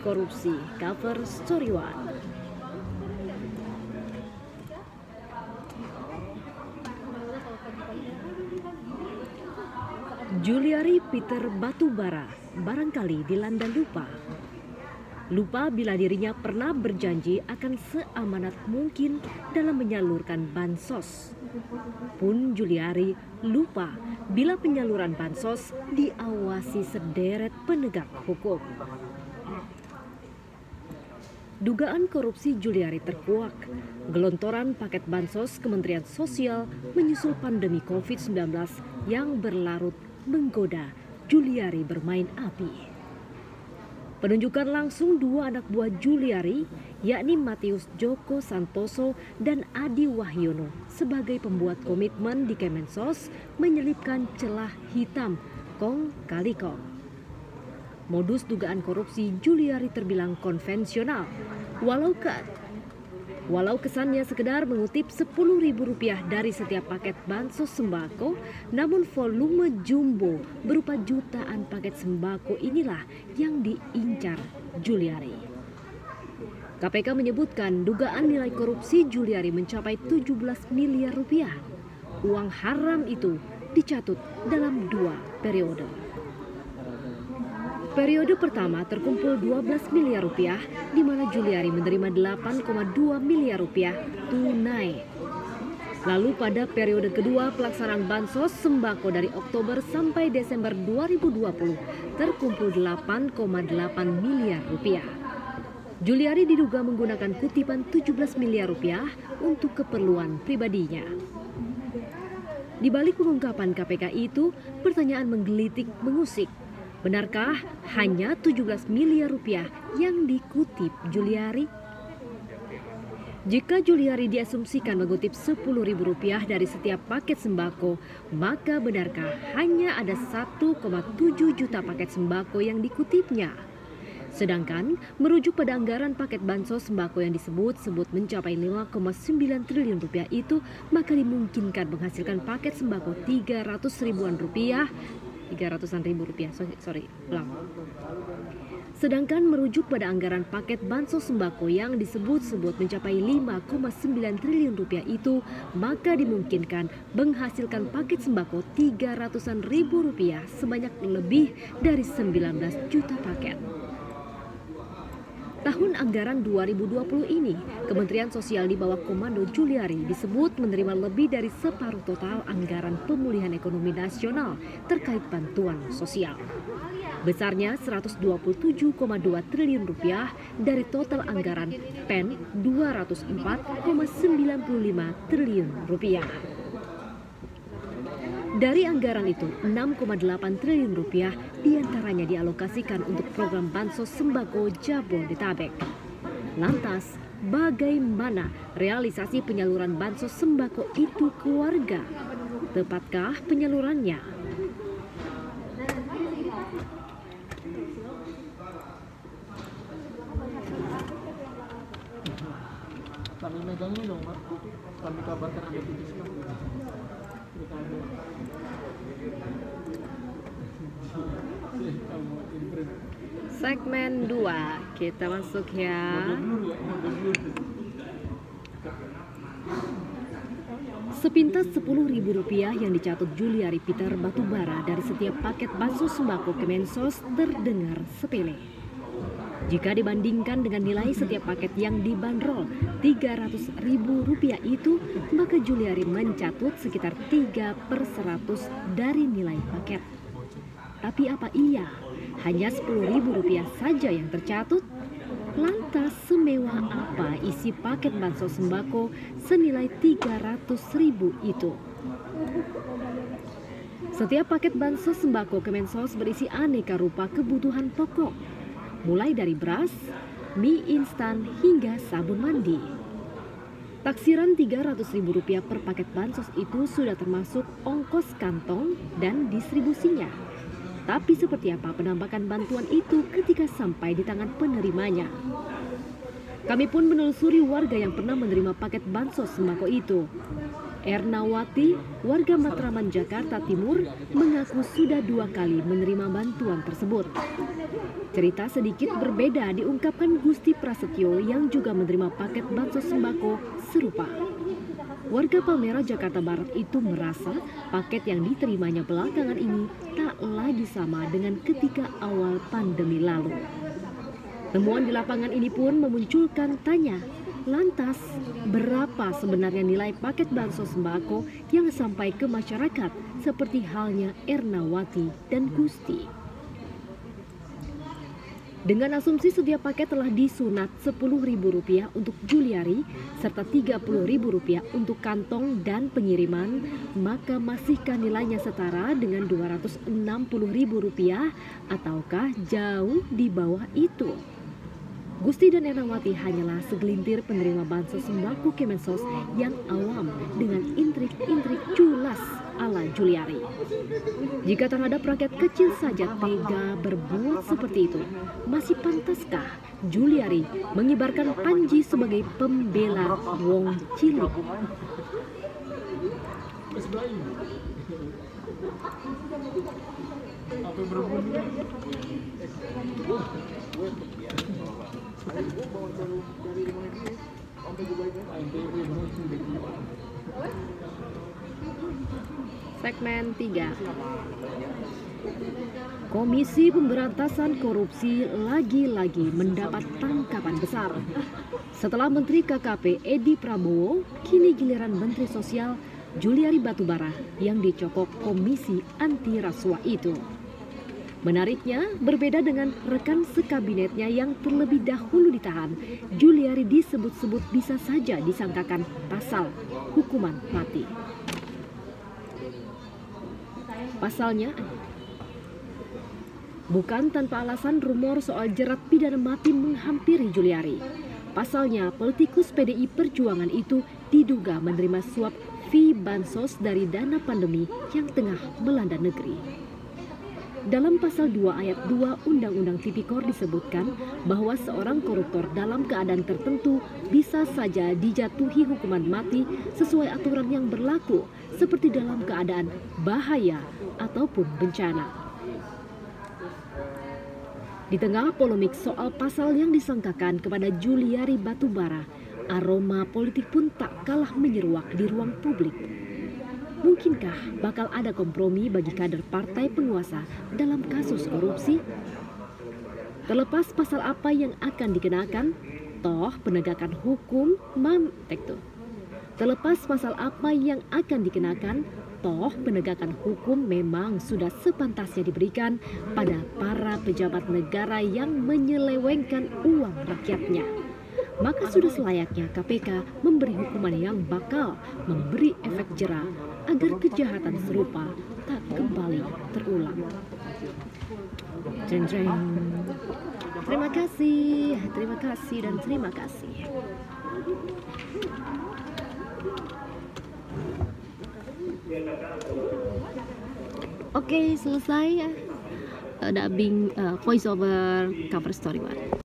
korupsi, cover Story One. Juliari Peter Batubara barangkali dilanda lupa. Lupa bila dirinya pernah berjanji akan seamanat mungkin dalam menyalurkan bansos. Pun Juliari lupa bila penyaluran bansos diawasi sederet penegak hukum. Dugaan korupsi Juliari terkuak. Gelontoran paket bansos Kementerian Sosial menyusul pandemi COVID-19 yang berlarut menggoda Juliari bermain api. Penunjukan langsung dua anak buah Juliari, yakni Matius Joko Santoso dan Adi Wahyono sebagai pembuat komitmen di Kemensos menyelipkan celah hitam kong kali kong. Modus dugaan korupsi Juliari terbilang konvensional, walau kesannya sekedar mengutip Rp10.000 dari setiap paket bansos sembako, namun volume jumbo berupa jutaan paket sembako inilah yang diincar Juliari. KPK menyebutkan dugaan nilai korupsi Juliari mencapai Rp17 miliar. Uang haram itu dicatut dalam 2 periode. Periode pertama terkumpul Rp12 miliar, di mana Juliari menerima Rp8,2 miliar tunai. Lalu pada periode kedua pelaksanaan bansos sembako dari Oktober sampai Desember 2020 terkumpul Rp8,8 miliar. Juliari diduga menggunakan kutipan Rp17 miliar untuk keperluan pribadinya. Di balik pengungkapan KPK itu, pertanyaan menggelitik mengusik. Benarkah hanya Rp17 miliar yang dikutip Juliari? Jika Juliari diasumsikan mengutip Rp10.000 dari setiap paket sembako, maka benarkah hanya ada 1,7 juta paket sembako yang dikutipnya? Sedangkan merujuk pada anggaran paket bansos sembako yang disebut-sebut mencapai Rp5,9 triliun itu, maka dimungkinkan menghasilkan paket sembako Sedangkan merujuk pada anggaran paket bansos sembako yang disebut-sebut mencapai Rp5,9 triliun itu, maka dimungkinkan menghasilkan paket sembako Rp300.000 sebanyak lebih dari 19 juta paket. Tahun anggaran 2020 ini, Kementerian Sosial di bawah komando Juliari disebut menerima lebih dari separuh total anggaran pemulihan ekonomi nasional terkait bantuan sosial. Besarnya Rp127,2 triliun dari total anggaran PEN Rp204,95 triliun. Dari anggaran itu, Rp6,8 triliun diantaranya dialokasikan untuk program bansos sembako Jabodetabek. Lantas, bagaimana realisasi penyaluran bansos sembako itu ke warga? Tepatkah penyalurannya? Sambil megangnya dong, Mbak. Kami kabarkan ada titik. Segmen 2, kita masuk ya. Sepintas Rp10.000 yang dicatut Juliari Peter Batubara dari setiap paket bansos sembako Kemensos terdengar sepele. Jika dibandingkan dengan nilai setiap paket yang dibanderol Rp300.000 itu, maka Juliari mencatut sekitar 3/100 dari nilai paket. Tapi apa iya hanya Rp10.000 saja yang tercatut? Lantas semewah apa isi paket bansos sembako senilai Rp300.000 itu? Setiap paket bansos sembako Kemensos berisi aneka rupa kebutuhan pokok, mulai dari beras, mie instan hingga sabun mandi. Taksiran Rp300.000 per paket bansos itu sudah termasuk ongkos kantong dan distribusinya. Tapi seperti apa penampakan bantuan itu ketika sampai di tangan penerimanya? Kami pun menelusuri warga yang pernah menerima paket bansos sembako itu. Ernawati, warga Matraman, Jakarta Timur, mengaku sudah 2 kali menerima bantuan tersebut. Cerita sedikit berbeda diungkapkan Gusti Prasetyo yang juga menerima paket bansos sembako serupa. Warga Palmerah, Jakarta Barat itu merasa paket yang diterimanya belakangan ini tak lagi sama dengan ketika awal pandemi lalu. Temuan di lapangan ini pun memunculkan tanya, lantas berapa sebenarnya nilai paket bansos sembako yang sampai ke masyarakat seperti halnya Ernawati dan Gusti? Dengan asumsi setiap paket telah disunat Rp10.000 untuk Juliari serta Rp30.000 untuk kantong dan pengiriman, maka masihkah nilainya setara dengan Rp260.000 ataukah jauh di bawah itu? Gusti dan Ernawati hanyalah segelintir penerima bansos sembako Kemensos yang awam dengan intrik-intrik culas ala Juliari. Jika terhadap rakyat kecil saja tega berbuat seperti itu, masih pantaskah Juliari mengibarkan panji sebagai pembela wong cilik? Apa berbunyi? Segmen 3. Komisi Pemberantasan Korupsi lagi-lagi mendapat tangkapan besar. Setelah Menteri KKP Edi Prabowo, kini giliran Menteri Sosial Juliari Batubara yang dicokok Komisi Anti Rasuah itu. Menariknya, berbeda dengan rekan sekabinetnya yang terlebih dahulu ditahan, Juliari disebut-sebut bisa saja disangkakan pasal hukuman mati. Pasalnya, bukan tanpa alasan rumor soal jerat pidana mati menghampiri Juliari. Pasalnya, politikus PDI Perjuangan itu diduga menerima suap fee bansos dari dana pandemi yang tengah melanda negeri. Dalam pasal 2 ayat 2 Undang-Undang Tipikor disebutkan bahwa seorang koruptor dalam keadaan tertentu bisa saja dijatuhi hukuman mati sesuai aturan yang berlaku seperti dalam keadaan bahaya ataupun bencana. Di tengah polemik soal pasal yang disangkakan kepada Juliari Batubara, aroma politik pun tak kalah menyeruak di ruang publik. Mungkinkah bakal ada kompromi bagi kader partai penguasa dalam kasus korupsi? Terlepas pasal apa yang akan dikenakan, toh penegakan hukum Terlepas pasal apa yang akan dikenakan, toh penegakan hukum memang sudah sepantasnya diberikan pada para pejabat negara yang menyelewengkan uang rakyatnya. Maka sudah selayaknya KPK memberi hukuman yang bakal memberi efek jera agar kejahatan serupa tak kembali terulang. Jeng jeng. Terima kasih dan terima kasih. Oke, selesai dubbing voice over cover story 1.